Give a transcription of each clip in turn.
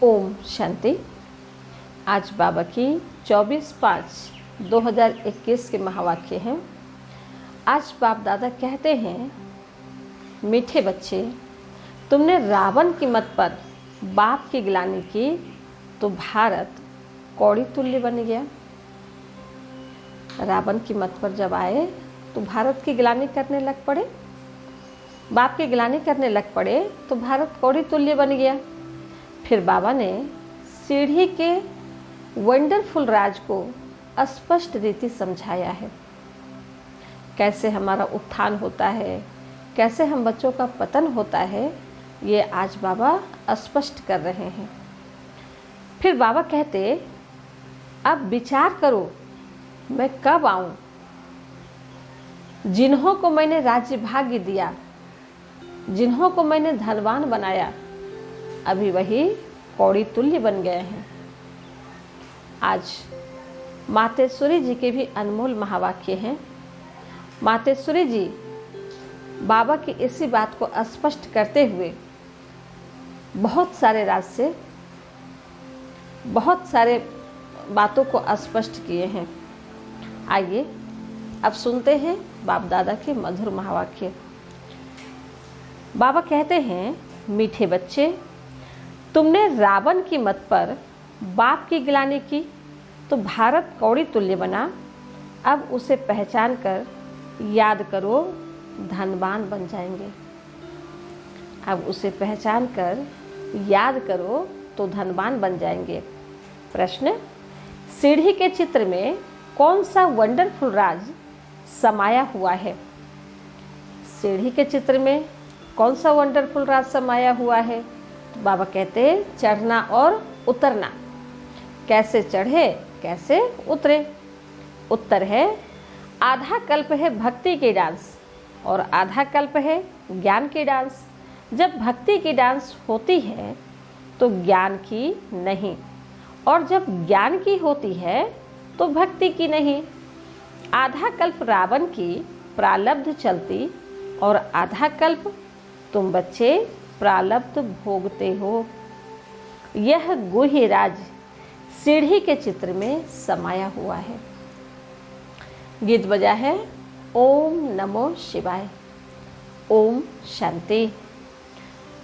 ओम शांति। आज बाबा की 24/5/2021 के महावाक्य हैं। आज बाप दादा कहते हैं, मीठे बच्चे, तुमने रावण की मत पर बाप की गिलानी की तो भारत कौड़ी तुल्य बन गया। रावण की मत पर जब आए तो भारत की गिलानी करने लग पड़े, बाप की गिलानी करने लग पड़े तो भारत कौड़ी तुल्य बन गया। फिर बाबा ने सीढ़ी के वंडरफुल राज को स्पष्ट रीति समझाया है। कैसे हमारा उत्थान होता है, कैसे हम बच्चों का पतन होता है, ये आज बाबा स्पष्ट कर रहे हैं। फिर बाबा कहते, अब विचार करो मैं कब आऊं। जिन्हों को मैंने राज्य भाग्य दिया, जिन्हों को मैंने धनवान बनाया, अभी वही कौड़ी तुल्य बन गए हैं। आज मातेश्वरी जी के भी अनमोल महावाक्य हैं। मातेश्वरी जी बाबा की इसी बात को स्पष्ट करते हुए बहुत सारे राज से बहुत सारे बातों को स्पष्ट किए हैं। आइए अब सुनते हैं बाप दादा के मधुर महावाक्य। बाबा कहते हैं, मीठे बच्चे, तुमने रावण की मत पर बाप की गिलानी की तो भारत कौड़ी तुल्य बना। अब उसे पहचान कर याद करो, धनवान बन जाएंगे। अब उसे पहचान कर याद करो तो धनवान बन जाएंगे। प्रश्न, सीढ़ी के चित्र में कौन सा वंडरफुल राज समाया हुआ है? सीढ़ी के चित्र में कौन सा वंडरफुल राज समाया हुआ है? तो बाबा कहते, चढ़ना और उतरना। कैसे चढ़े, कैसे उतरे? उत्तर है, आधा कल्प है भक्ति की डांस और आधा कल्प है ज्ञान की डांस। जब भक्ति की डांस होती है तो ज्ञान की नहीं, और जब ज्ञान की होती है तो भक्ति की नहीं। आधा कल्प रावण की प्रालब्ध चलती और आधा कल्प तुम बच्चे प्रालब्ध भोगते हो। यह गुह्य राज सीढ़ी के चित्र में समाया हुआ है। गीत बजा है, ओम नमो शिवाय। ओम शांति।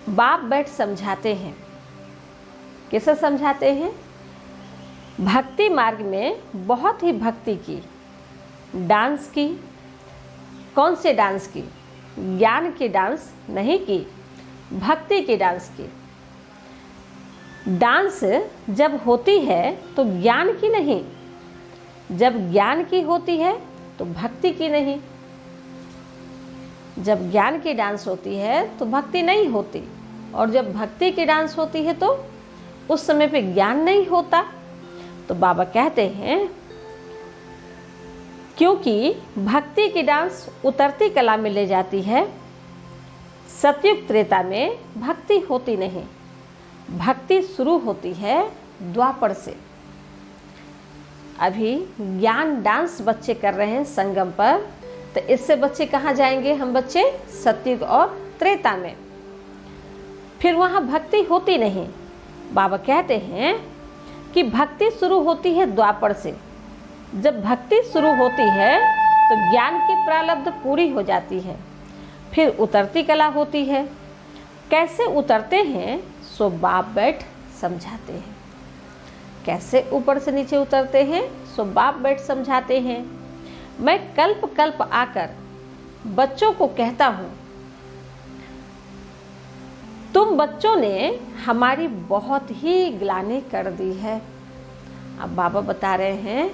बाप बैठ समझाते हैं। कैसे समझाते हैं? भक्ति मार्ग में बहुत ही भक्ति की, डांस की। कौन से डांस की? ज्ञान की डांस नहीं की, भक्ति की डांस की। डांस जब होती है तो ज्ञान की नहीं, जब ज्ञान की होती है तो भक्ति की नहीं। जब ज्ञान की डांस होती है तो भक्ति नहीं होती, और जब भक्ति की डांस होती है तो उस समय पे ज्ञान नहीं होता। तो बाबा कहते हैं, क्योंकि भक्ति की डांस उतरती कला में ले जाती है। सतयुग त्रेता में भक्ति होती नहीं, भक्ति शुरू होती है द्वापर से। अभी ज्ञान डांस बच्चे कर रहे हैं संगम पर, तो इससे बच्चे कहाँ जाएंगे? हम बच्चे सतयुग और त्रेता में। फिर वहाँ भक्ति होती नहीं। बाबा कहते हैं कि भक्ति शुरू होती है द्वापर से। जब भक्ति शुरू होती है तो ज्ञान की प्रालब्ध पूरी हो जाती है, फिर उतरती कला होती है। कैसे उतरते हैं सो बाप बैठ समझाते हैं। कैसे ऊपर से नीचे उतरते हैं सो बाप बैठ समझाते हैं। मैं कल्प कल्प आकर बच्चों को कहता हूँ, तुम बच्चों ने हमारी बहुत ही ग्लानि कर दी है। अब बाबा बता रहे हैं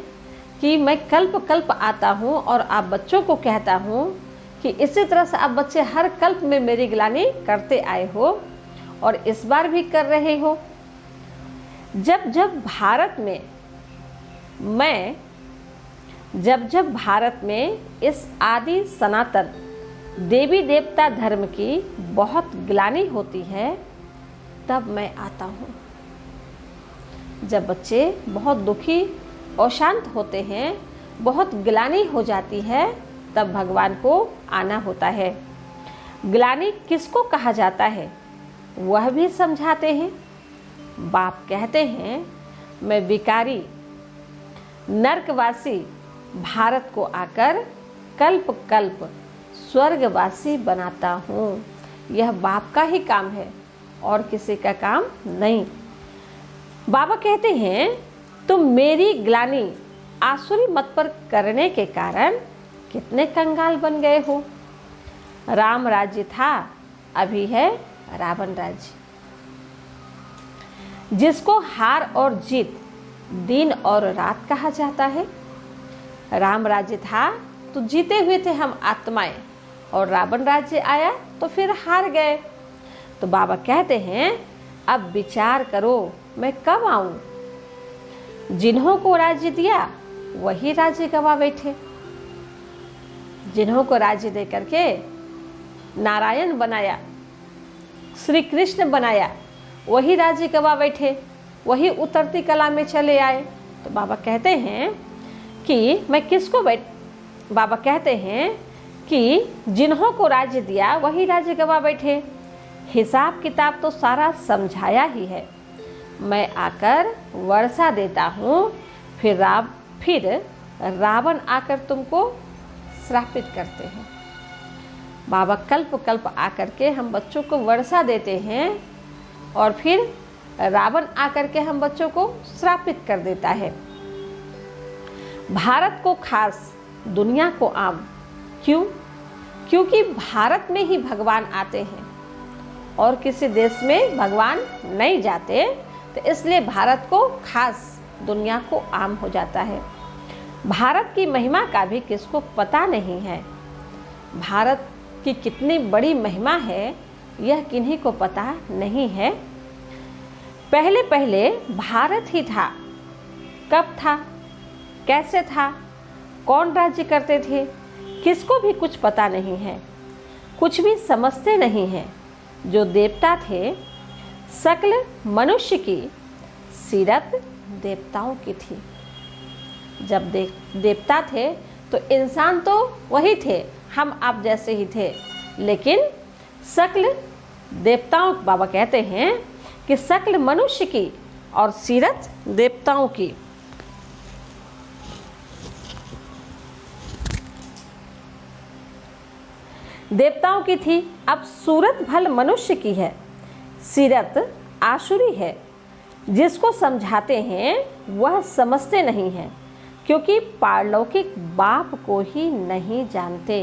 कि मैं कल्प कल्प आता हूँ और आप बच्चों को कहता हूँ कि इसी तरह से आप बच्चे हर कल्प में मेरी गिलानी करते आए हो और इस बार भी कर रहे हो। जब जब भारत में इस आदि सनातन देवी देवता धर्म की बहुत ग्लानि होती है, तब मैं आता हूँ। जब बच्चे बहुत दुखी और शांत होते हैं, बहुत ग्लानि हो जाती है, तब भगवान को आना होता है। ग्लानि किसको कहा जाता है वह भी समझाते हैं। बाप कहते हैं मैं विकारी नरकवासी भारत को आकर कल्प कल्प स्वर्गवासी बनाता हूँ। यह बाप का ही काम है और किसी का काम नहीं। बाबा कहते हैं तुम मेरी ग्लानि आसुरी मत पर करने के कारण कितने कंगाल बन गए हो। राम राज्य था, अभी है रावण राज्य। जिसको हार और जीत दिन और रात कहा जाता है। राम राज्य था तो जीते हुए थे हम आत्माएं, और रावण राज्य आया तो फिर हार गए। तो बाबा कहते हैं अब विचार करो मैं कब आऊं। जिन्हों को राज्य दिया वही राज्य गवा बैठे। जिन्हों को राज्य दे करके नारायण बनाया, श्री कृष्ण बनाया, वही राज्य गवा बैठे, वही उतरती कला में चले आए। तो बाबा कहते हैं कि मैं किसको बाबा कहते हैं कि जिन्हों को राज्य दिया वही राज्य गवा बैठे। हिसाब किताब तो सारा समझाया ही है। मैं आकर वर्षा देता हूँ, फिर रावण आकर तुमको श्रापित करते हैं। बाबा कल्प कल्प आकर के हम बच्चों को वर्षा देते हैं और फिर रावण आकर के हम बच्चों को श्रापित कर देता है। भारत को खास, दुनिया को आम। क्यों? क्योंकि भारत में ही भगवान आते हैं और किसी देश में भगवान नहीं जाते, तो इसलिए भारत को खास, दुनिया को आम हो जाता है। भारत की महिमा का भी किसको पता नहीं है। भारत की कितनी बड़ी महिमा है यह किन्हीं को पता नहीं है। पहले पहले भारत ही था। कब था, कैसे था, कौन राज्य करते थे, किसको भी कुछ पता नहीं है, कुछ भी समझते नहीं हैं। जो देवता थे, सकल मनुष्य की सीरत देवताओं की थी। जब देवता थे तो इंसान तो वही थे, हम आप जैसे ही थे, लेकिन सकल देवताओं, बाबा कहते हैं कि सकल मनुष्य की और सीरत देवताओं की। देवताओं की थी, अब सूरत भल मनुष्य की है, सीरत आसुरी है। जिसको समझाते हैं वह समझते नहीं हैं, क्योंकि पारलौकिक बाप को ही नहीं जानते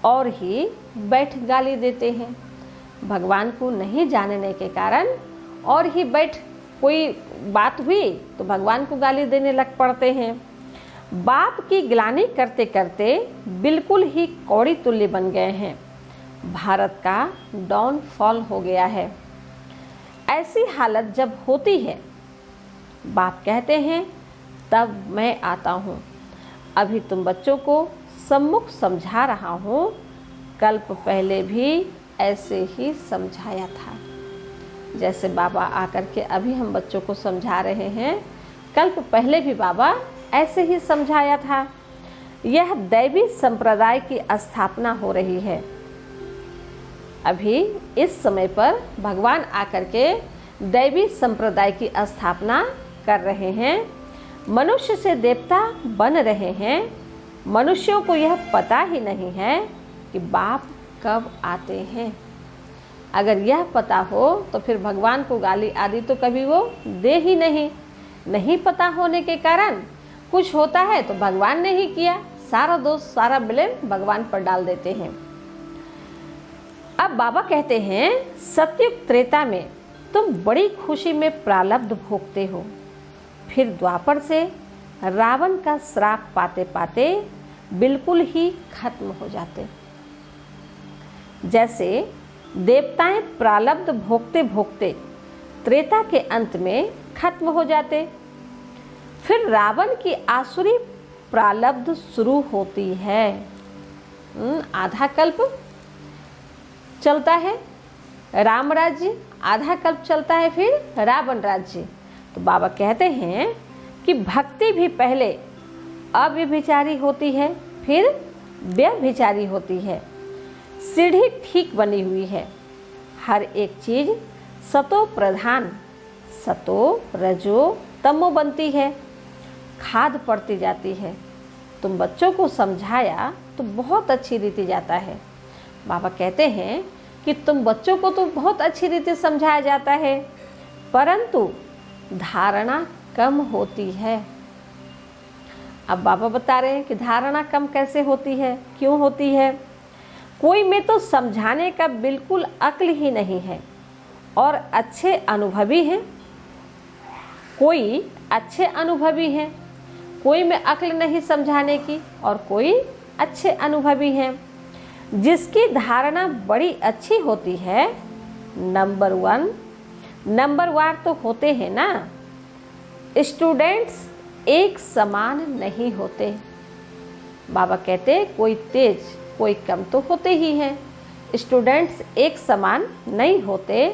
और ही बैठ गाली देते हैं। भगवान को नहीं जानने के कारण और ही बैठ, कोई बात हुई तो भगवान को गाली देने लग पड़ते हैं। बाप की ग्लानि करते करते बिल्कुल ही कौड़ी तुल्य बन गए हैं। भारत का डाउनफॉल हो गया है। ऐसी हालत जब होती है, बाप कहते हैं तब मैं आता हूँ। अभी तुम बच्चों को सम्मुख समझा रहा हूँ, कल्प पहले भी ऐसे ही समझाया था। जैसे बाबा आकर के अभी हम बच्चों को समझा रहे हैं, कल्प पहले भी बाबा ऐसे ही समझाया था। यह दैवी संप्रदाय की स्थापना हो रही है। अभी इस समय पर भगवान आकर के दैवी संप्रदाय की स्थापना कर रहे हैं। मनुष्य से देवता बन रहे हैं। मनुष्यों को यह पता ही नहीं है कि बाप कब आते हैं। अगर यह पता हो तो फिर भगवान को गाली आदि तो कभी वो दे ही नहीं पता होने के कारण कुछ होता है तो भगवान ने ही किया, सारा दोष, सारा ब्लेम भगवान पर डाल देते हैं। अब बाबा कहते हैं सतयुग त्रेता में तुम बड़ी खुशी में प्रारब्ध भोगते हो, फिर द्वापर से रावण का श्राप पाते पाते बिल्कुल ही खत्म हो जाते। जैसे देवताएं प्रारब्ध भोगते भोगते त्रेता के अंत में खत्म हो जाते, फिर रावण की आसुरी प्रारब्ध शुरू होती है। आधा कल्प चलता है राम राज्य, आधा कल्प चलता है फिर रावण राज्य। तो बाबा कहते हैं कि भक्ति भी पहले अव्यभिचारी होती है, फिर व्यभिचारी होती है। सीढ़ी ठीक बनी हुई है। हर एक चीज सतो प्रधान सतो रजो तमो बनती है, खाद पड़ती जाती है। तुम बच्चों को समझाया तो बहुत अच्छी रीति जाता है। बाबा कहते हैं कि तुम बच्चों को तो बहुत अच्छी रीति समझाया जाता है, परंतु धारणा कम होती है। अब बाबा बता रहे हैं कि धारणा कम कैसे होती है, क्यों होती है। कोई में तो समझाने का बिल्कुल अक्ल ही नहीं है और अच्छे अनुभवी हैं, कोई अच्छे अनुभवी हैं, कोई में अक्ल नहीं समझाने की और कोई अच्छे अनुभवी हैं। जिसकी धारणा बड़ी अच्छी होती है, नंबर वार तो होते हैं ना। स्टूडेंट्स एक समान नहीं होते। बाबा कहते कोई तेज कोई कम तो होते ही हैं। स्टूडेंट्स एक समान नहीं होते,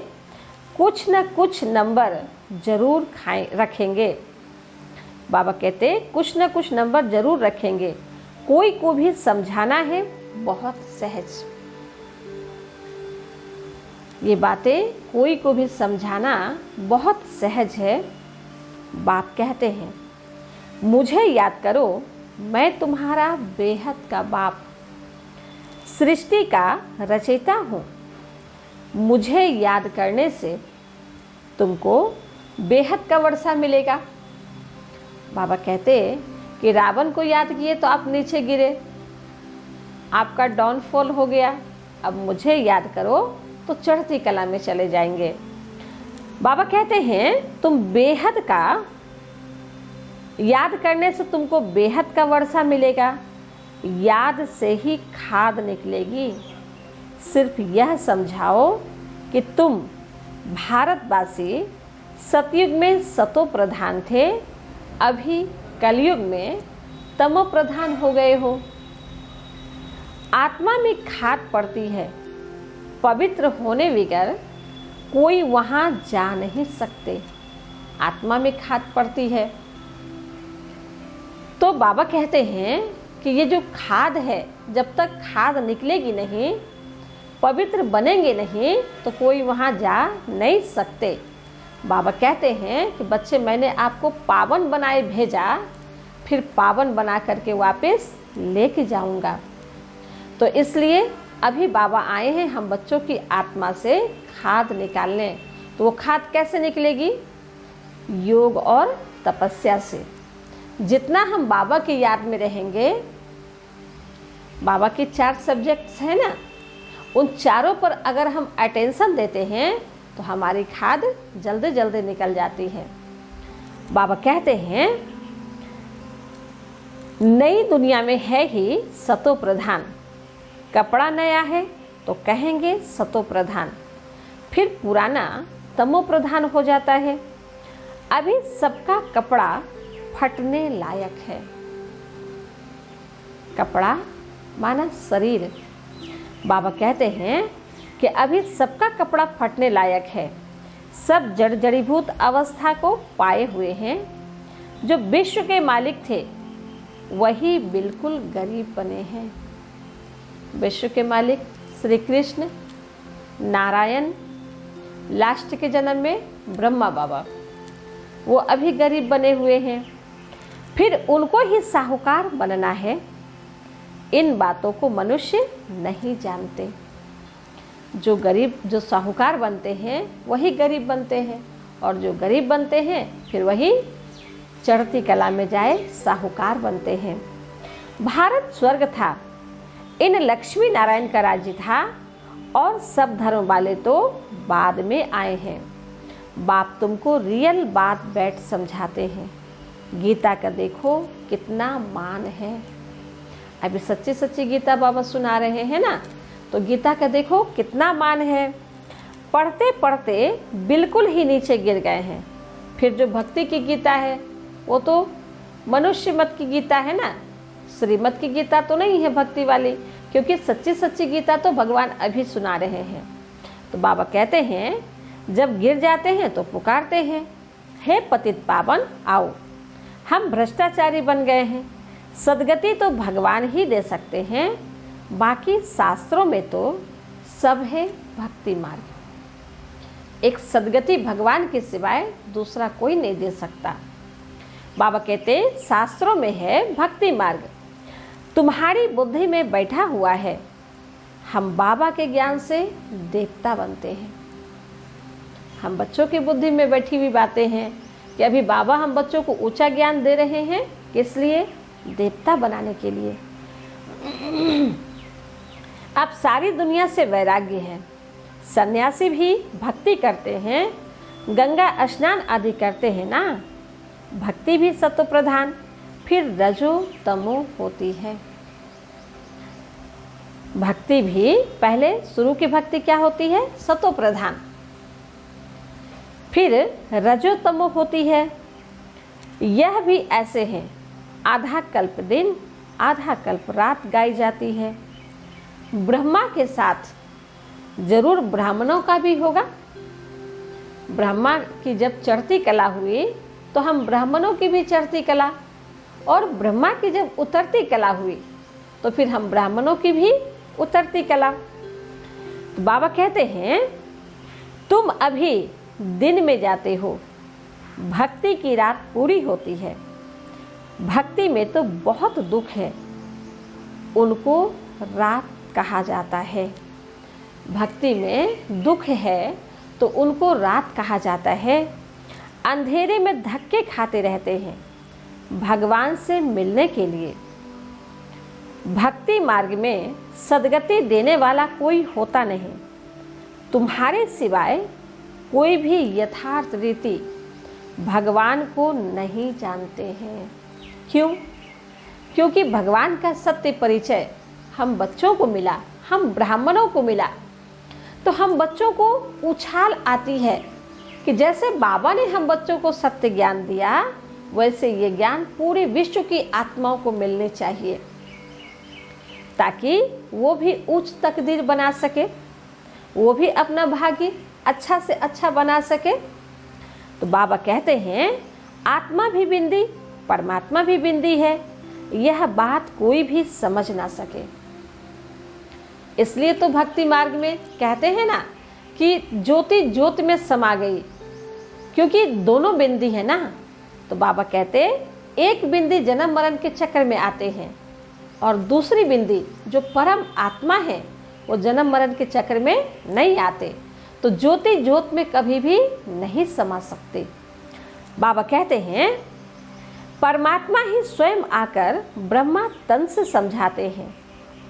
कुछ न कुछ नंबर जरूर रखेंगे। बाबा कहते कुछ न कुछ नंबर जरूर रखेंगे। कोई को भी समझाना है बहुत सहज। ये बातें कोई को भी समझाना बहुत सहज है। बाप कहते हैं मुझे याद करो, मैं तुम्हारा बेहद का बाप, सृष्टि का रचयिता हूँ। मुझे याद करने से तुमको बेहद का वर्षा मिलेगा। बाबा कहते कि रावण को याद किए तो आप नीचे गिरे, आपका डाउनफॉल हो गया। अब मुझे याद करो तो चढ़ती कला में चले जाएंगे। बाबा कहते हैं तुम बेहद का याद करने से तुमको बेहद का वर्षा मिलेगा। याद से ही खाद निकलेगी। सिर्फ यह समझाओ कि तुम भारतवासी सतयुग में सतो प्रधान थे, अभी कलयुग में तमो प्रधान हो गए हो। आत्मा में खाद पड़ती है, पवित्र होने बगैर कोई वहाँ जा नहीं सकते। आत्मा में खाद पड़ती है। तो बाबा कहते हैं कि ये जो खाद है, जब तक खाद निकलेगी नहीं, पवित्र बनेंगे नहीं, तो कोई वहाँ जा नहीं सकते। बाबा कहते हैं कि बच्चे मैंने आपको पावन बनाए भेजा, फिर पावन बना करके वापस लेके जाऊंगा। तो इसलिए अभी बाबा आए हैं हम बच्चों की आत्मा से खाद निकालने। तो वो खाद कैसे निकलेगी? योग और तपस्या से। जितना हम बाबा की याद में रहेंगे, बाबा के 4 सब्जेक्ट्स हैं ना, उन चारों पर अगर हम अटेंशन देते हैं तो हमारी खाद जल्दी जल्दी निकल जाती है। बाबा कहते हैं नई दुनिया में है ही सतो प्रधान। कपड़ा नया है तो कहेंगे सतो प्रधान, फिर पुराना तमो प्रधान हो जाता है। अभी सबका कपड़ा फटने लायक है। कपड़ा माना शरीर। बाबा कहते हैं कि अभी सबका कपड़ा फटने लायक है। सब जड़ जड़ीभूत अवस्था को पाए हुए हैं। जो विश्व के मालिक थे वही बिल्कुल गरीब बने हैं। विश्व के मालिक श्री कृष्ण, नारायण, लास्ट के जन्म में ब्रह्मा बाबा, वो अभी गरीब बने हुए हैं। फिर उनको ही साहूकार बनना है। इन बातों को मनुष्य नहीं जानते। जो साहूकार बनते हैं वही गरीब बनते हैं, और जो गरीब बनते हैं फिर वही चढ़ती कला में जाए साहूकार बनते हैं। भारत स्वर्ग था, इन लक्ष्मी नारायण का राज्य था, और सब धर्म वाले तो बाद में आए हैं। बाप तुमको रियल बात बैठ समझाते हैं। गीता का देखो कितना मान है। अभी सच्ची सच्ची गीता बाबा सुना रहे हैं ना, तो गीता का देखो कितना मान है। पढ़ते पढ़ते बिल्कुल ही नीचे गिर गए हैं। फिर जो भक्ति की गीता है वो तो मनुष्य मत की गीता है ना, श्रीमत की गीता तो नहीं है भक्ति वाली, क्योंकि सच्ची सच्ची गीता तो भगवान अभी सुना रहे हैं। तो बाबा कहते हैं जब गिर जाते हैं तो पुकारते हैं, हे पतित पावन आओ। हम भ्रष्टाचारी बन गए हैं। सदगति तो भगवान ही दे सकते हैं, बाकी शास्त्रों में तो सब है भक्ति मार्ग। एक सदगति भगवान के सिवाय दूसरा कोई नहीं दे सकता। बाबा कहते शास्त्रों में है भक्ति मार्ग तुम्हारी बुद्धि में बैठा हुआ है। हम बाबा के ज्ञान से देवता बनते हैं। हम बच्चों की बुद्धि में बैठी हुई बातें हैं कि अभी बाबा हम बच्चों को ऊंचा ज्ञान दे रहे हैं, किस लिए? देवता बनाने के लिए। अब सारी दुनिया से वैराग्य है। सन्यासी भी भक्ति करते हैं, गंगा स्नान आदि करते हैं ना। भक्ति भी सत्व प्रधान, फिर रजो तमो होती है। भक्ति भी पहले शुरू की भक्ति क्या होती है? सत्व प्रधान, फिर रजो तमो होती है। यह भी ऐसे है, आधा कल्प दिन आधा कल्प रात गाई जाती है। ब्रह्मा के साथ जरूर ब्राह्मणों का भी होगा। ब्रह्मा की जब चढ़ती कला हुई तो हम ब्राह्मणों की भी चढ़ती कला, और ब्रह्मा की जब उतरती कला हुई तो फिर हम ब्राह्मणों की भी उतरती कला। तो बाबा कहते हैं तुम अभी दिन में जाते हो, भक्ति की रात पूरी होती है। भक्ति में तो बहुत दुख है, उनको रात कहा जाता है। भक्ति में दुख है तो उनको रात कहा जाता है। अंधेरे में धक्के खाते रहते हैं भगवान से मिलने के लिए। भक्ति मार्ग में सदगति देने वाला कोई होता नहीं। तुम्हारे सिवाय कोई भी यथार्थ रीति भगवान को नहीं जानते हैं। क्यों? क्योंकि भगवान का सत्य परिचय हम बच्चों को मिला, हम ब्राह्मणों को मिला। तो हम बच्चों को उछाल आती है कि जैसे बाबा ने हम बच्चों को सत्य ज्ञान दिया, वैसे ये ज्ञान पूरे विश्व की आत्माओं को मिलने चाहिए, ताकि वो भी उच्च तकदीर बना सके, वो भी अपना भाग्य अच्छा से अच्छा बना सके। तो बाबा कहते हैं आत्मा भी बिंदी, परमात्मा भी बिंदी है, यह बात कोई भी समझ ना सके। इसलिए तो भक्ति मार्ग में कहते हैं ना कि ज्योति ज्योति में समा गई, क्योंकि दोनों बिंदी है ना। तो बाबा कहते एक बिंदी जन्म मरण के चक्र में आते हैं, और दूसरी बिंदी जो परम आत्मा है वो जन्म मरण के चक्र में नहीं आते। तो ज्योति ज्योत में कभी भी नहीं समा सकते। बाबा कहते हैं परमात्मा ही स्वयं आकर ब्रह्मा तन से समझाते हैं।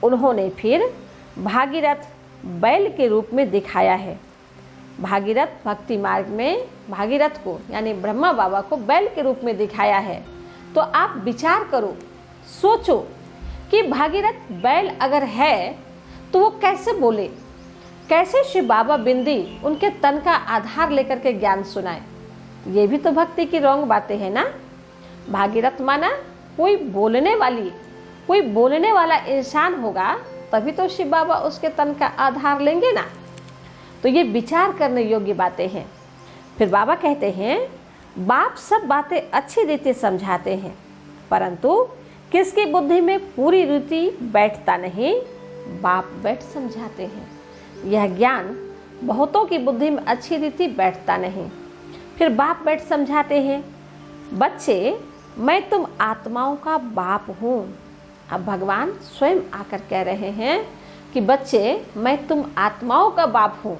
उन्होंने फिर भागीरथ बैल के रूप में दिखाया है। भागीरथ भक्ति मार्ग में भागीरथ को यानी ब्रह्मा बाबा को बैल के रूप में दिखाया है। तो आप विचार करो, सोचो कि भागीरथ बैल अगर है तो वो कैसे बोले, कैसे शिव बाबा बिंदी उनके तन का आधार लेकर के ज्ञान सुनाए। ये भी तो भक्ति की रॉन्ग बातें हैं ना। भागीरथ माना कोई बोलने वाला इंसान होगा, तभी तो शिव बाबा उसके तन का आधार लेंगे ना। तो ये विचार करने योग्य बातें हैं। फिर बाबा कहते हैं बाप सब बातें अच्छी रीति समझाते हैं, परंतु किसकी बुद्धि में पूरी रीति बैठता नहीं, बाप बैठ समझाते हैं। यह ज्ञान बहुतों की बुद्धि में अच्छी रीति बैठता नहीं, फिर बाप बैठ समझाते हैं। बच्चे, मैं तुम आत्माओं का बाप हूँ। अब भगवान स्वयं आकर कह रहे हैं कि बच्चे, मैं तुम आत्माओं का बाप हूँ,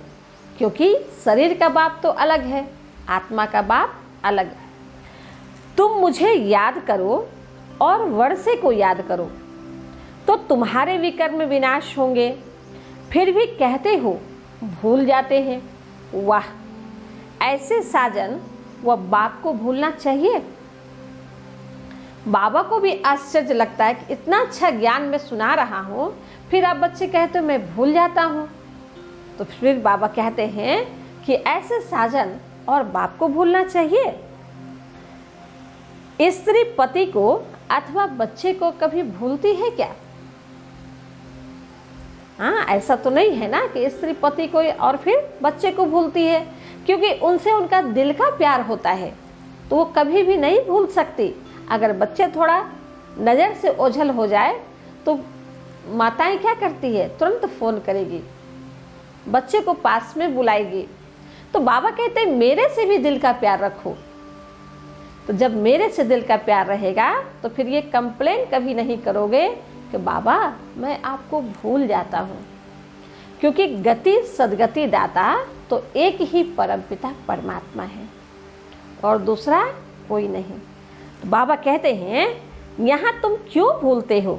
क्योंकि शरीर का बाप तो अलग है, आत्मा का बाप अलग। तुम मुझे याद करो और वर्षे को याद करो, तो तुम्हारे विकर्म विनाश होंगे। फिर भी कहते हो भूल जाते हैं। वाह, ऐसे साजन वह बाप को भूलना चाहिए। बाबा को भी आश्चर्य लगता है कि इतना अच्छा ज्ञान मैं सुना रहा हूँ, फिर आप बच्चे कहते हो मैं भूल जाता हूँ। तो फिर बाबा कहते हैं कि ऐसे साजन और बाप को भूलना चाहिए। स्त्री पति को अथवा बच्चे को कभी भूलती है क्या? हाँ, ऐसा तो नहीं है ना कि स्त्री पति को और फिर बच्चे को भूलती है, क्योंकि उनसे उनका दिल का प्यार होता है, तो वो कभी भी नहीं भूल सकती। अगर बच्चे थोड़ा नज़र से ओझल हो जाए तो माताएं क्या करती है, तुरंत फ़ोन करेगी, बच्चे को पास में बुलाएगी। तो बाबा कहते हैं मेरे से भी दिल का प्यार रखो। तो जब मेरे से दिल का प्यार रहेगा तो फिर ये कंप्लेन कभी नहीं करोगे कि बाबा मैं आपको भूल जाता हूँ, क्योंकि गति सदगति दाता तो एक ही परमपिता परमात्मा है और दूसरा कोई नहीं। तो बाबा कहते हैं यहाँ तुम क्यों भूलते हो?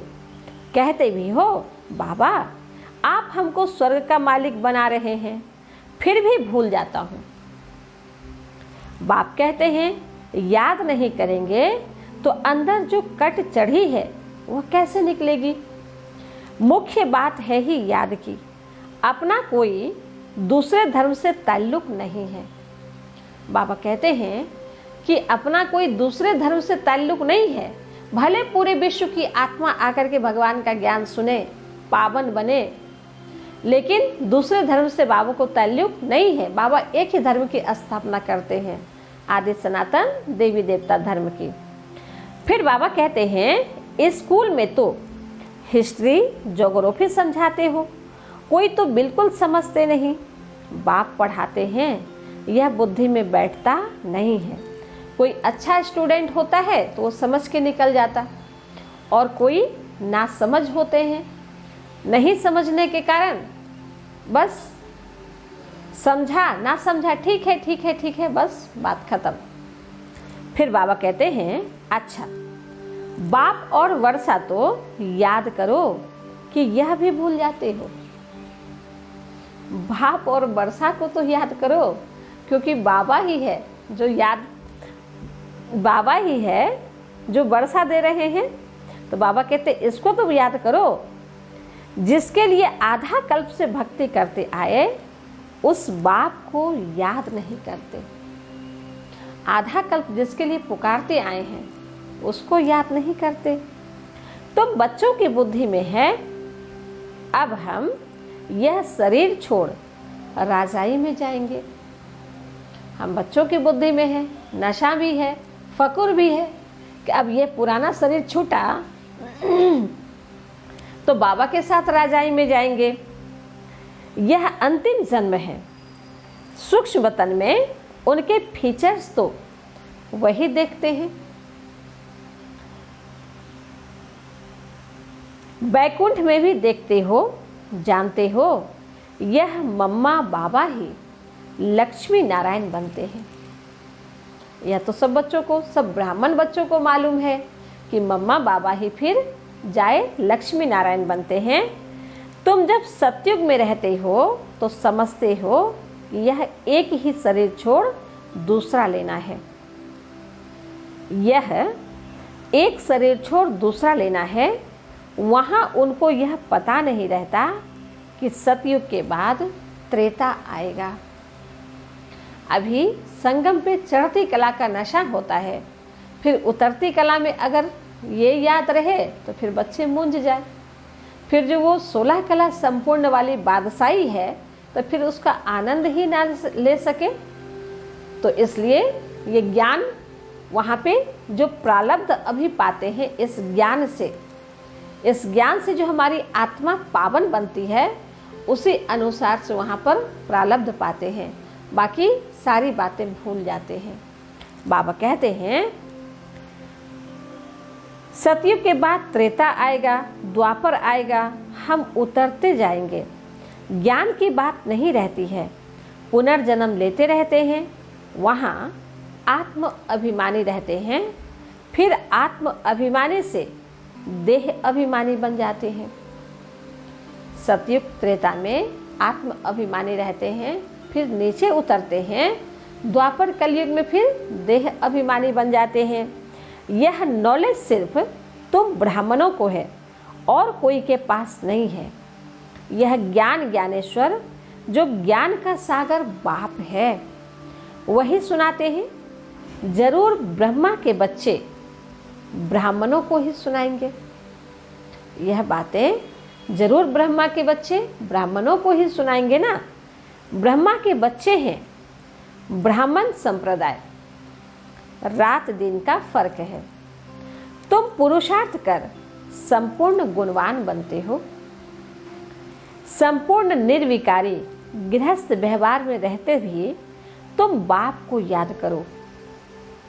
कहते भी हो बाबा आप हमको स्वर्ग का मालिक बना रहे हैं, फिर भी भूल जाता हूँ। बाप कहते हैं याद नहीं करेंगे तो अंदर जो कट चढ़ी है वह कैसे निकलेगी? मुख्य बात है ही याद की, अपना कोई दूसरे धर्म से ताल्लुक नहीं है। बाबा कहते हैं कि अपना कोई दूसरे धर्म से ताल्लुक नहीं है, भले पूरे विश्व की आत्मा आकर के भगवान का ज्ञान सुने, पावन बने, लेकिन दूसरे धर्म से बाबा को ताल्लुक नहीं है। बाबा एक ही धर्म की स्थापना करते हैं, आदि सनातन देवी देवता धर्म की। फिर बाबा कहते हैं स्कूल में तो हिस्ट्री ज्योग्राफी समझाते हो, कोई तो बिल्कुल समझते नहीं। बाप पढ़ाते हैं यह बुद्धि में बैठता नहीं है। कोई अच्छा स्टूडेंट होता है तो वो समझ के निकल जाता, और कोई ना समझ होते हैं, नहीं समझने के कारण बस समझा ना समझा, ठीक है ठीक है ठीक है, बस बात खत्म। फिर बाबा कहते हैं अच्छा बाप और वर्षा तो याद करो कि यह भी भूल जाते हो। बाप और वर्षा को तो याद करो, क्योंकि बाबा ही है जो वर्षा दे रहे हैं। तो बाबा कहते इसको तो याद करो, जिसके लिए आधा कल्प से भक्ति करते आए उस बाप को याद नहीं करते। आधा कल्प जिसके लिए पुकारते आए हैं उसको याद नहीं करते। तो बच्चों की बुद्धि में है अब हम यह शरीर छोड़ राजाई में जाएंगे। हम बच्चों की बुद्धि में है, नशा भी है, फकुर भी है कि अब ये पुराना शरीर छूटा तो बाबा के साथ राजाई में जाएंगे। यह अंतिम जन्म है। सूक्ष्म वतन में उनके फीचर्स तो वही देखते हैं। बैकुंठ में भी देखते हो, जानते हो, यह मम्मा बाबा ही लक्ष्मी नारायण बनते हैं। यह तो सब बच्चों को, सब ब्राह्मण बच्चों को मालूम है कि मम्मा बाबा ही फिर जाए लक्ष्मी नारायण बनते हैं। तुम जब सतयुग में रहते हो तो समझते हो कि यह एक ही शरीर छोड़ दूसरा लेना है। यह एक शरीर छोड़ दूसरा लेना है। वहाँ उनको यह पता नहीं रहता कि सतयुग के बाद त्रेता आएगा। अभी संगम पे चढ़ती कला का नशा होता है, फिर उतरती कला में अगर ये याद रहे तो फिर बच्चे मूंझ जाए। फिर जो वो 16 कला संपूर्ण वाली बादशाही है तो फिर उसका आनंद ही ना ले सके। तो इसलिए ये ज्ञान वहाँ पे जो प्रारब्ध अभी पाते हैं, इस ज्ञान से जो हमारी आत्मा पावन बनती है उसी अनुसार से वहाँ पर प्रारब्ध पाते हैं, बाकी सारी बातें भूल जाते हैं। बाबा कहते हैं सतयुग के बाद त्रेता आएगा, द्वापर आएगा, हम उतरते जाएंगे। ज्ञान की बात नहीं रहती है, पुनर्जन्म लेते रहते हैं। वहाँ आत्म अभिमानी रहते हैं, फिर आत्म अभिमानी से देह अभिमानी बन जाते हैं। सतयुग त्रेता में आत्म अभिमानी रहते हैं, फिर नीचे उतरते हैं। द्वापर कलयुग में फिर देह अभिमानी बन जाते हैं। यह नॉलेज सिर्फ तुम ब्राह्मणों को है और कोई के पास नहीं है। यह ज्ञान ज्ञानेश्वर जो ज्ञान का सागर बाप है वही सुनाते हैं। जरूर ब्रह्मा के बच्चे ब्राह्मणों को ही सुनाएंगे। यह बातें जरूर ब्रह्मा के बच्चे ब्राह्मणों को ही सुनाएंगे ना। ब्रह्मा के बच्चे हैं, ब्राह्मण संप्रदाय, रात दिन का फर्क है। तुम पुरुषार्थ कर संपूर्ण गुणवान बनते हो। संपूर्ण निर्विकारी गृहस्थ व्यवहार में रहते भी तुम बाप को याद करो,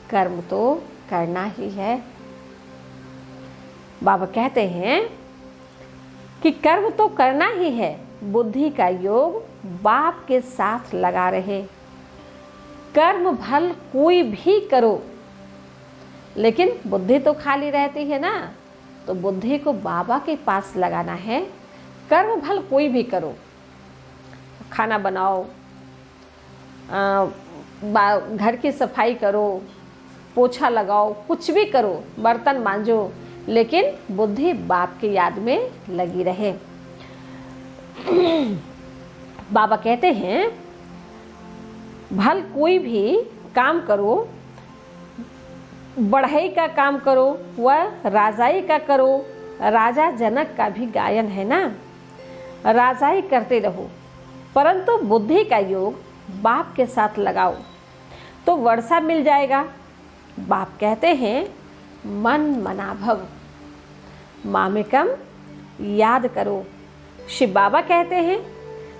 कर्म तो करना ही है। बाबा कहते हैं कि कर्म तो करना ही है, बुद्धि का योग बाप के साथ लगा रहे। कर्म भल कोई भी करो, लेकिन बुद्धि तो खाली रहती है ना, तो बुद्धि को बाबा के पास लगाना है। कर्म भल कोई भी करो, खाना बनाओ, घर की सफाई करो, पोछा लगाओ, कुछ भी करो, बर्तन मांजो, लेकिन बुद्धि बाप की याद में लगी रहे। बाबा कहते हैं भल कोई भी काम करो, बढ़ई का काम करो व राजाई का करो। राजा जनक का भी गायन है ना, राजाई करते रहो, परंतु बुद्धि का योग बाप के साथ लगाओ तो वर्षा मिल जाएगा। बाप कहते हैं मन मना भव, मामेकम याद करो। शिव बाबा कहते हैं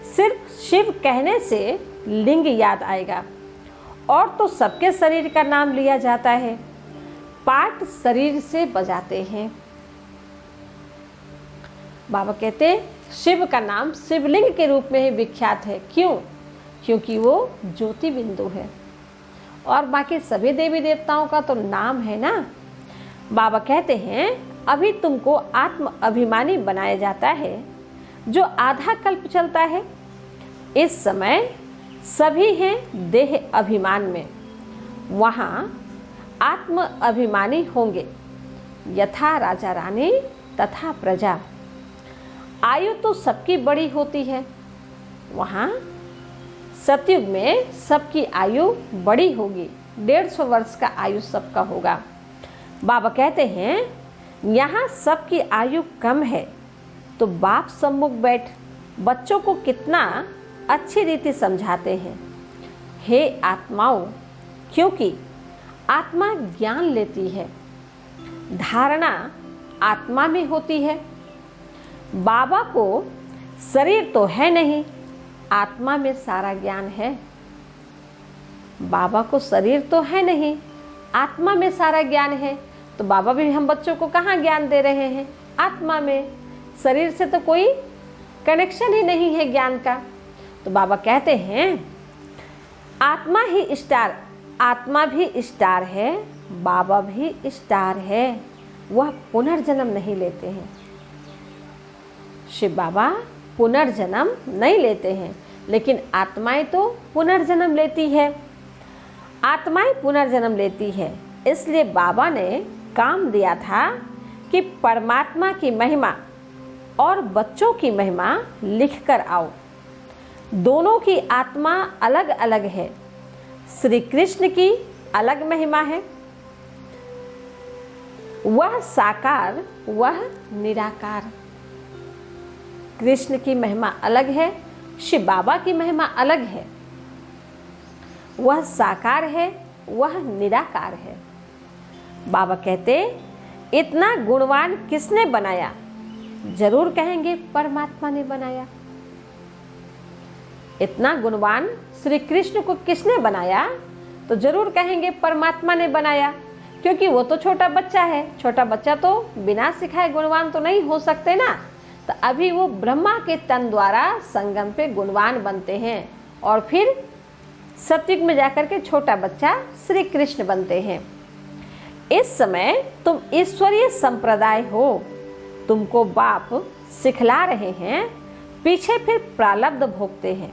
सिर्फ शिव कहने से लिंग याद आएगा, और तो सबके शरीर का नाम लिया जाता है, पाठ शरीर से बजाते हैं। बाबा कहते शिव का नाम शिवलिंग के रूप में ही विख्यात है। क्यों? क्योंकि वो ज्योति बिंदु है, और बाकी सभी देवी देवताओं का तो नाम है ना। बाबा कहते हैं अभी तुमको आत्म अभिमानी बनाया जाता है, जो आधा कल्प चलता है। इस समय सभी हैं देह अभिमान में, वहाँ आत्म अभिमानी होंगे। यथा राजा रानी तथा प्रजा। आयु तो सबकी बड़ी होती है, वहाँ सतयुग में सबकी आयु बड़ी होगी, 150 वर्ष का आयु सबका होगा। बाबा कहते हैं यहाँ सबकी आयु कम है, तो बाप सम्मुख बैठ बच्चों को कितना अच्छी रीति समझाते हैं। हे आत्माओं, क्योंकि आत्मा ज्ञान लेती है, धारणा आत्मा में होती है। बाबा को शरीर तो है नहीं, आत्मा में सारा ज्ञान है। बाबा को शरीर तो है नहीं, आत्मा में सारा ज्ञान है, तो बाबा भी हम बच्चों को कहाँ ज्ञान दे रहे हैं? आत्मा में। शरीर से तो कोई कनेक्शन ही नहीं है ज्ञान का। तो बाबा कहते हैं आत्मा ही स्टार, आत्मा भी स्टार है, बाबा भी स्टार है, वह पुनर्जन्म नहीं लेते हैं। शिव बाबा पुनर्जन्म नहीं लेते हैं, लेकिन आत्माएं तो पुनर्जन्म लेती है। आत्माएं पुनर्जन्म लेती है, इसलिए बाबा ने काम दिया था कि परमात्मा की महिमा और बच्चों की महिमा लिख कर आओ। दोनों की आत्मा अलग अलग है। श्री कृष्ण की अलग महिमा है, वह साकार वह निराकार। कृष्ण की महिमा अलग है, शिव बाबा की महिमा अलग है। वह साकार है, वह निराकार है। बाबा कहते इतना गुणवान किसने बनाया? जरूर कहेंगे परमात्मा ने बनाया। इतना गुणवान श्री कृष्ण को किसने बनाया? तो जरूर कहेंगे परमात्मा ने बनाया, क्योंकि वो तो छोटा बच्चा है। छोटा बच्चा तो बिना सिखाए गुणवान तो नहीं हो सकते ना। तो अभी वो ब्रह्मा के तन द्वारा संगम पे गुणवान बनते हैं, और फिर सतयुग में जाकर के छोटा बच्चा श्री कृष्ण बनते हैं। इस समय तुम ईश्वरीय संप्रदाय हो, तुमको बाप सिखला रहे हैं, पीछे फिर प्रारब्ध भोगते हैं।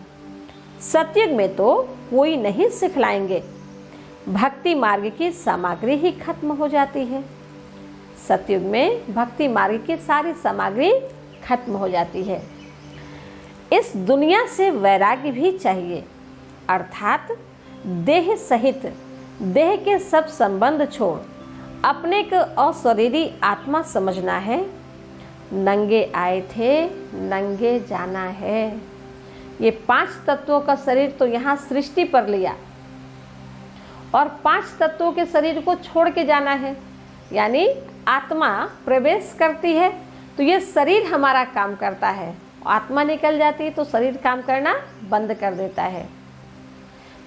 सतयुग में तो कोई नहीं सिखलाएंगे, भक्ति मार्ग की सामग्री ही खत्म हो जाती है। सतयुग में भक्ति मार्ग की सारी सामग्री खत्म हो जाती है। इस दुनिया से वैराग्य भी चाहिए, अर्थात देह सहित देह के सब संबंध छोड़ अपने को अशरीरी आत्मा समझना है। नंगे आए थे, नंगे जाना है। ये 5 तत्वों का शरीर तो यहाँ सृष्टि पर लिया, और 5 तत्वों के शरीर को छोड़ के जाना है। यानी आत्मा प्रवेश करती है तो ये शरीर हमारा काम करता है, आत्मा निकल जाती है तो शरीर काम करना बंद कर देता है।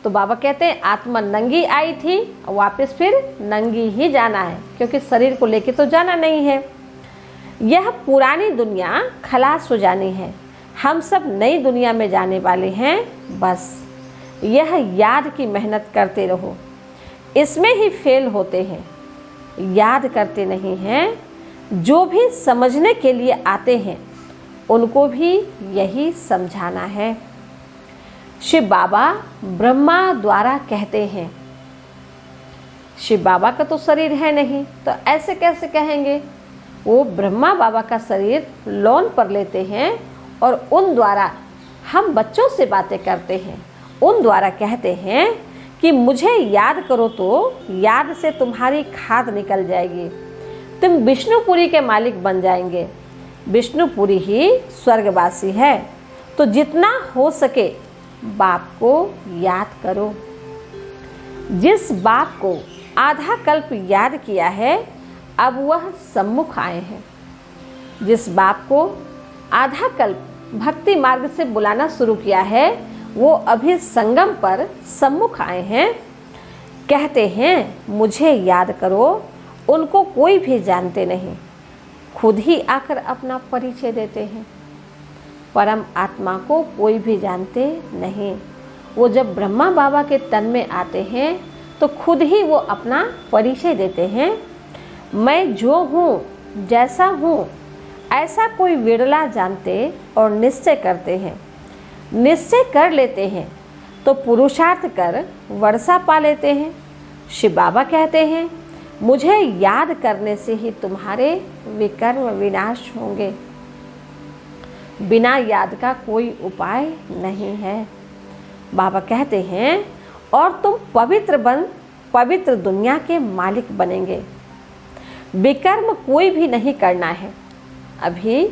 तो बाबा कहते हैं आत्मा नंगी आई थी, वापस फिर नंगी ही जाना है, क्योंकि शरीर को लेके तो जाना नहीं है। यह पुरानी दुनिया खलास हो जानी है, हम सब नई दुनिया में जाने वाले हैं। बस यह याद की मेहनत करते रहो, इसमें ही फेल होते हैं, याद करते नहीं हैं। जो भी समझने के लिए आते हैं उनको भी यही समझाना है। शिव बाबा ब्रह्मा द्वारा कहते हैं, शिव बाबा का तो शरीर है नहीं, तो ऐसे कैसे कहेंगे? वो ब्रह्मा बाबा का शरीर लोन पर लेते हैं और उन द्वारा हम बच्चों से बातें करते हैं। उन द्वारा कहते हैं कि मुझे याद करो तो याद से तुम्हारी खाद निकल जाएगी, तुम विष्णुपुरी के मालिक बन जाएंगे। विष्णुपुरी ही स्वर्गवासी है, तो जितना हो सके बाप को याद करो। जिस बाप को आधा कल्प याद किया है अब वह सम्मुख आए हैं। जिस बाप को आधा कल्प भक्ति मार्ग से बुलाना शुरू किया है वो अभी संगम पर सम्मुख आए हैं। कहते हैं मुझे याद करो, उनको कोई भी जानते नहीं, खुद ही आकर अपना परिचय देते हैं। परम आत्मा को कोई भी जानते नहीं। वो जब ब्रह्मा बाबा के तन में आते हैं तो खुद ही वो अपना परिचय देते हैं। मैं जो हूँ, जैसा हूँ, ऐसा कोई विरला जानते और निश्चय करते हैं। निश्चय कर लेते हैं तो पुरुषार्थ कर वर्षा पा लेते हैं। शिव बाबा कहते हैं मुझे याद करने से ही तुम्हारे विकर्म विनाश होंगे। बिना याद का कोई उपाय नहीं है। बाबा कहते हैं और तुम पवित्र बन पवित्र दुनिया के मालिक बनेंगे। विकर्म कोई भी नहीं करना है। अभी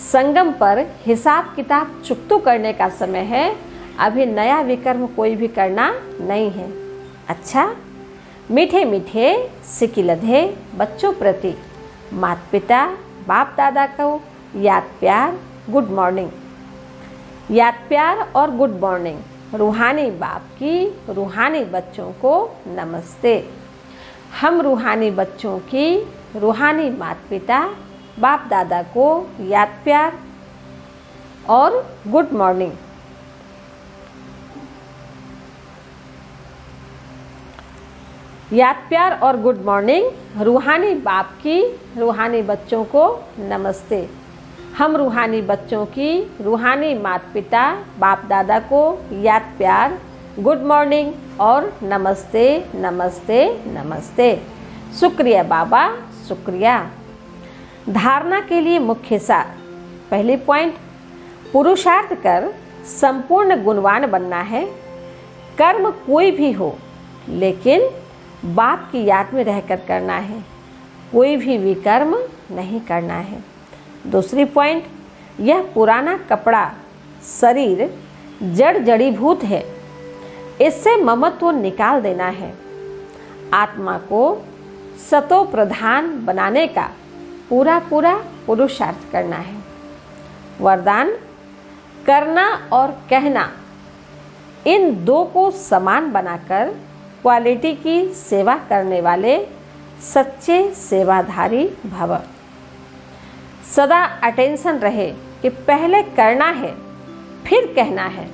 संगम पर हिसाब किताब चुकतू करने का समय है। अभी नया विकर्म कोई भी करना नहीं है। अच्छा, मीठे मीठे सिकिलधे बच्चों प्रति माता पिता बाप दादा को याद प्यार गुड मॉर्निंग। याद प्यार और गुड मॉर्निंग। रूहानी बाप की रूहानी बच्चों को नमस्ते। हम रूहानी बच्चों की रूहानी माता पिता बाप दादा को याद प्यार और गुड मॉर्निंग। याद प्यार और गुड मॉर्निंग। रूहानी बाप की रूहानी बच्चों को नमस्ते। हम रूहानी बच्चों की रूहानी माता पिता बाप दादा को याद प्यार गुड मॉर्निंग और नमस्ते नमस्ते नमस्ते। शुक्रिया बाबा, शुक्रिया। धारणा के लिए मुख्य सार। पहले पॉइंट, पुरुषार्थ कर संपूर्ण गुणवान बनना है। कर्म कोई भी हो लेकिन बाप की याद में रहकर करना है। कोई भी विकर्म नहीं करना है। दूसरी पॉइंट, यह पुराना कपड़ा शरीर जड़ जड़ीभूत है, इससे ममत्व निकाल देना है। आत्मा को सतो प्रधान बनाने का पूरा पूरा पुरुषार्थ करना है। वरदान, करना और कहना इन दो को समान बनाकर क्वालिटी की सेवा करने वाले सच्चे सेवाधारी भव। सदा अटेंशन रहे कि पहले करना है फिर कहना है।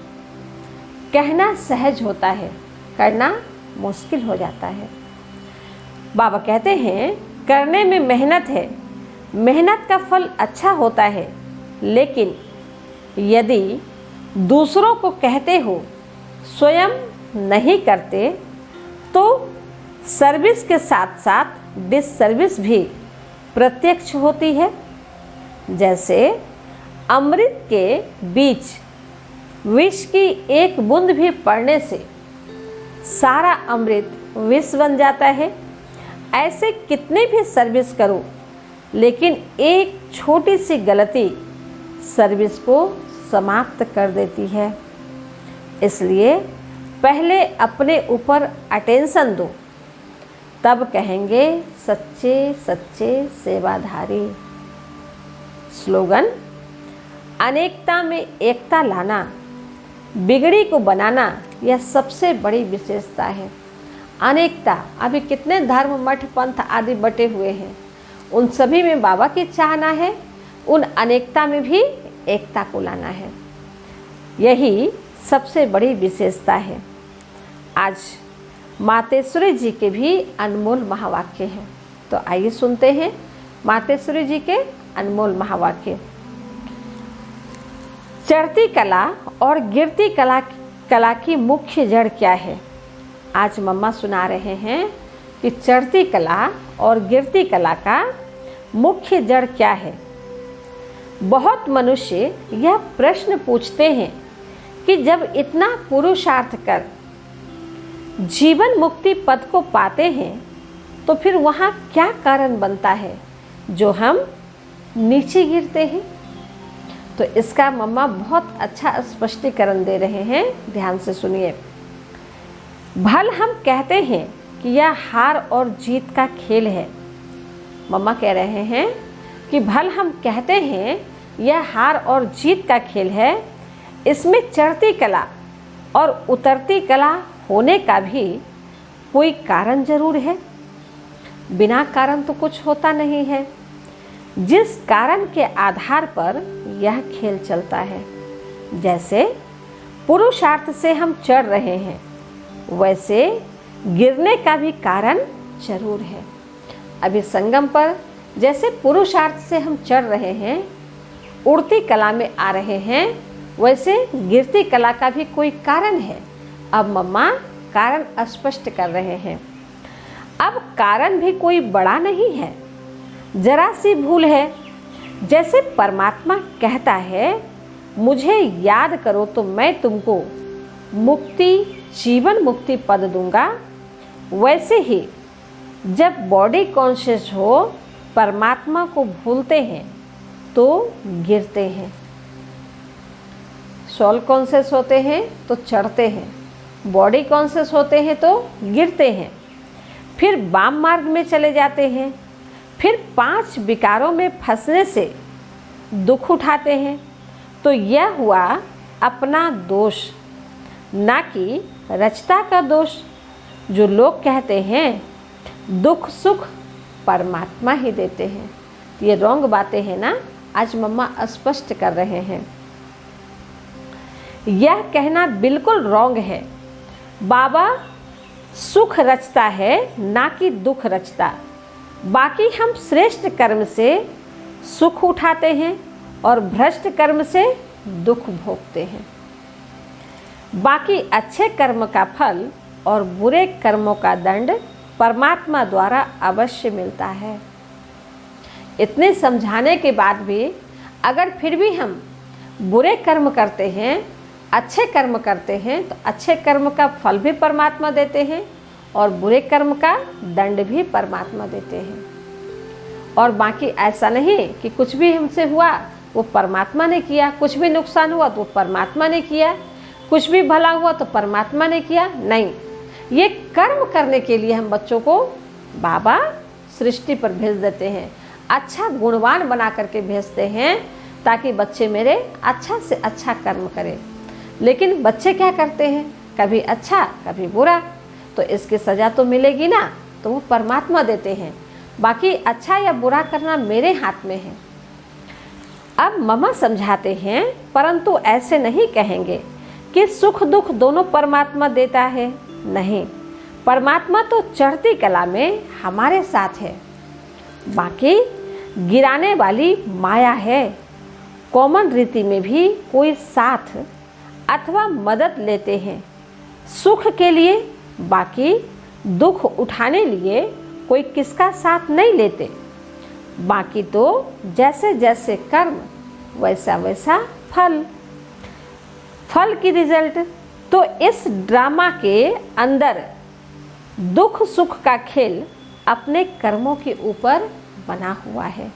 कहना सहज होता है, करना मुश्किल हो जाता है। बाबा कहते हैं करने में मेहनत है, मेहनत का फल अच्छा होता है, लेकिन यदि दूसरों को कहते हो स्वयं नहीं करते तो सर्विस के साथ साथ डिससर्विस भी प्रत्यक्ष होती है। जैसे अमृत के बीच विष की एक बूंद भी पड़ने से सारा अमृत विष बन जाता है। ऐसे कितने भी सर्विस करो लेकिन एक छोटी सी गलती सर्विस को समाप्त कर देती है। इसलिए पहले अपने ऊपर अटेंशन दो, तब कहेंगे सच्चे सच्चे सेवाधारी। स्लोगन, अनेकता में एकता लाना बिगड़ी को बनाना यह सबसे बड़ी विशेषता है। अनेकता, अभी कितने धर्म, मठ, पंथ आदि बटे हुए हैं, उन सभी में बाबा की चाहना है, उन अनेकता में भी एकता को लाना है। यही सबसे बड़ी विशेषता है। आज मातेश्वरी जी के भी अनमोल महावाक्य हैं, तो आइए सुनते हैं मातेश्वरी जी के अनमोल महावाक्य। चढ़ती कला और गिरती कला की मुख्य जड़ क्या है? आज मम्मा सुना रहे हैं कि चढ़ती कला और गिरती कला का मुख्य जड़ क्या है। बहुत मनुष्य यह प्रश्न पूछते हैं कि जब इतना पुरुषार्थ कर जीवन मुक्ति पद को पाते हैं तो फिर वहाँ क्या कारण बनता है जो हम नीचे गिरते हैं? तो इसका मम्मा बहुत अच्छा स्पष्टीकरण दे रहे हैं, ध्यान से सुनिए। भल हम कहते हैं कि यह हार और जीत का खेल है। मम्मा कह रहे हैं कि भल हम कहते हैं यह हार और जीत का खेल है, इसमें चढ़ती कला और उतरती कला होने का भी कोई कारण जरूर है। बिना कारण तो कुछ होता नहीं है। जिस कारण के आधार पर यह खेल चलता है, जैसे पुरुषार्थ से हम चढ़ रहे हैं, वैसे गिरने का भी कारण जरूर है। अभी संगम पर जैसे पुरुषार्थ से हम चढ़ रहे हैं, उड़ती कला में आ रहे हैं, वैसे गिरती कला का भी कोई कारण है। अब मम्मा कारण स्पष्ट कर रहे हैं। अब कारण भी कोई बड़ा नहीं है, जरा सी भूल है। जैसे परमात्मा कहता है, मुझे याद करो तो मैं तुमको मुक्ति, जीवन मुक्ति पद दूंगा, वैसे ही जब बॉडी कॉन्शियस हो परमात्मा को भूलते हैं तो गिरते हैं। सोल कॉन्शियस होते हैं तो चढ़ते हैं, बॉडी कॉन्शियस होते हैं तो गिरते हैं, फिर वाम मार्ग में चले जाते हैं, फिर 5 विकारों में फंसने से दुख उठाते हैं। तो यह हुआ अपना दोष, ना कि रचता का दोष। जो लोग कहते हैं दुख सुख परमात्मा ही देते हैं, ये रॉन्ग बातें हैं ना, आज मम्मा स्पष्ट कर रहे हैं। यह कहना बिल्कुल रॉन्ग है। बाबा सुख रचता है, ना कि दुख रचता। बाकी हम श्रेष्ठ कर्म से सुख उठाते हैं और भ्रष्ट कर्म से दुख भोगते हैं। बाकी अच्छे कर्म का फल और बुरे कर्मों का दंड परमात्मा द्वारा अवश्य मिलता है। इतने समझाने के बाद भी अगर फिर भी हम बुरे कर्म करते हैं, अच्छे कर्म करते हैं, तो अच्छे कर्म का फल भी परमात्मा देते हैं और बुरे कर्म का दंड भी परमात्मा देते हैं। और बाकी ऐसा नहीं कि कुछ भी हमसे हुआ वो परमात्मा ने किया, कुछ भी नुकसान हुआ तो परमात्मा ने किया, कुछ भी भला हुआ तो परमात्मा ने किया। नहीं, ये कर्म करने के लिए हम बच्चों को बाबा सृष्टि पर भेज देते हैं, अच्छा गुणवान बना करके भेजते हैं, ताकि बच्चे मेरे अच्छा से अच्छा कर्म करें। लेकिन बच्चे क्या करते हैं, कभी अच्छा कभी बुरा, तो इसकी सज़ा तो मिलेगी ना, तो वो परमात्मा देते हैं। बाकी अच्छा या बुरा करना मेरे हाथ में है। अब मम्मा समझाते हैं, परंतु ऐसे नहीं कहेंगे कि सुख दुख दोनों परमात्मा देता है। नहीं, परमात्मा तो चढ़ती कला में हमारे साथ है, बाकी गिराने वाली माया है। कॉमन रीति में भी कोई साथ अथवा मदद लेते हैं सुख के लिए, बाकी दुख उठाने लिए कोई किसका साथ नहीं लेते। बाकी तो जैसे जैसे कर्म वैसा वैसा फल, फल की रिजल्ट। तो इस ड्रामा के अंदर दुख सुख का खेल अपने कर्मों के ऊपर बना हुआ है।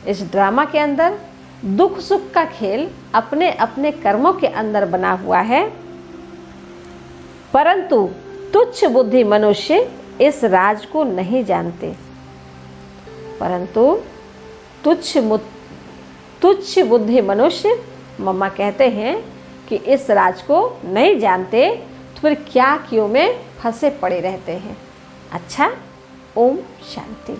इस ड्रामा के अंदर दुख सुख का खेल अपने अपने कर्मों के अंदर बना हुआ है, परंतु तुच्छ बुद्धि मनुष्य इस राज को नहीं जानते। परंतु तुच्छ बुद्धि मनुष्य, मम्मा कहते हैं कि इस राज को नहीं जानते तो फिर क्या क्यों में फंसे पड़े रहते हैं। अच्छा, ओम शांति।